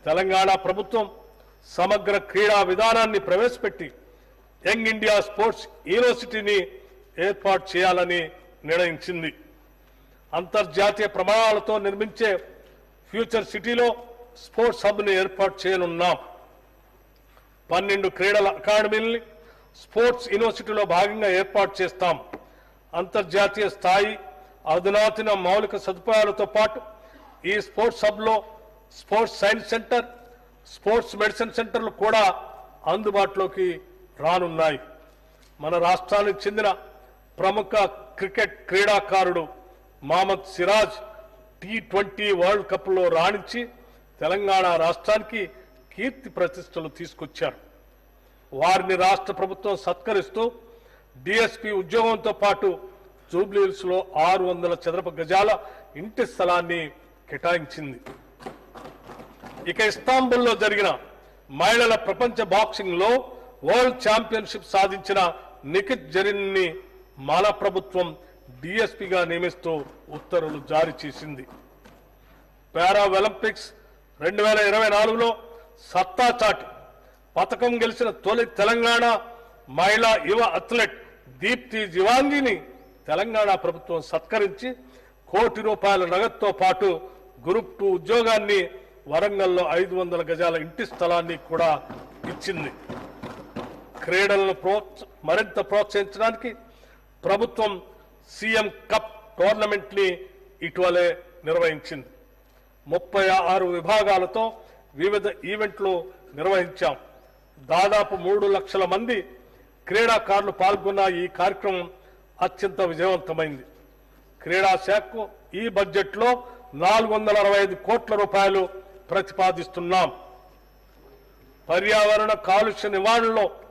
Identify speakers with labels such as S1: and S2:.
S1: తెలంగాణ ప్రభుత్వం సమగ్ర క్రీడా విధానాన్ని ప్రవేశపెట్టి యంగ్ ఇండియా స్పోర్ట్స్ యూనివర్సిటీని ఏర్పాటు చేయాలని నిర్ణయించింది. అంతర్జాతీయ ప్రమాణాలతో నిర్మించే ఫ్యూచర్ సిటీలో స్పోర్ట్స్ హబ్ని ఏర్పాటు చేయనున్నాం. 12 క్రీడల అకాడమీల్ని స్పోర్ట్స్ యూనివర్సిటీలో భాగంగా ఏర్పాటు చేస్తాం. అంతర్జాతీయ స్థాయి అధునాతన మౌలిక సదుపాయాలతో పాటు ఈ స్పోర్ట్స్ హబ్లో sports science center, sports medicine సెంటర్లు కూడా అందుబాటులోకి రానున్నాయి. మన రాష్ట్రానికి చెందిన ప్రముఖ క్రికెట్ క్రీడాకారుడు మహమ్మద్ సిరాజ్ T20 వరల్డ్ కప్లో రాణించి తెలంగాణ రాష్ట్రానికి కీర్తి ప్రతిష్టలు తీసుకొచ్చారు. వారిని రాష్ట్ర ప్రభుత్వం సత్కరిస్తూ DSP ఉద్యోగంతో పాటు జూబ్లీహిల్స్లో 600 చదరపు గజాల ఇంటి స్థలాన్ని కేటాయించింది. ఇక ఇస్తాంబుల్లో జరిగిన మహిళల ప్రపంచ బాక్సింగ్లో వరల్డ్ ఛాంపియన్షిప్ సాధించిన నిఖిత్ జరీన్ని మన ప్రభుత్వం DSPగా నియమిస్తూ ఉత్తర్వులు జారీ చేసింది. పారా ఒలింపిక్స్ 2024లో సత్తా చాటి పతకం గెలిచిన తొలి తెలంగాణ మహిళా యువ అథ్లెట్ దీప్తి జివాంగిని తెలంగాణ ప్రభుత్వం సత్కరించి ₹1 కోటి నగదుతో పాటు గ్రూప్ 2 ఉద్యోగాన్ని, వరంగల్లో 500 గజాల ఇంటి స్థలాన్ని కూడా ఇచ్చింది. క్రీడలను మరింత ప్రోత్సహించడానికి ప్రభుత్వం సీఎం కప్ టోర్నమెంట్ ని ఇటీవలే నిర్వహించింది. 36 విభాగాలతో వివిధ ఈవెంట్లు నిర్వహించాం. దాదాపు 3 లక్షల మంది క్రీడాకారులు పాల్గొన్న ఈ కార్యక్రమం అత్యంత విజయవంతమైంది. క్రీడా శాఖకు ఈ బడ్జెట్లో ₹465 కోట్ల ప్రతిపాదిస్తున్నాం. పర్యావరణ కాలుష్య నివారణలో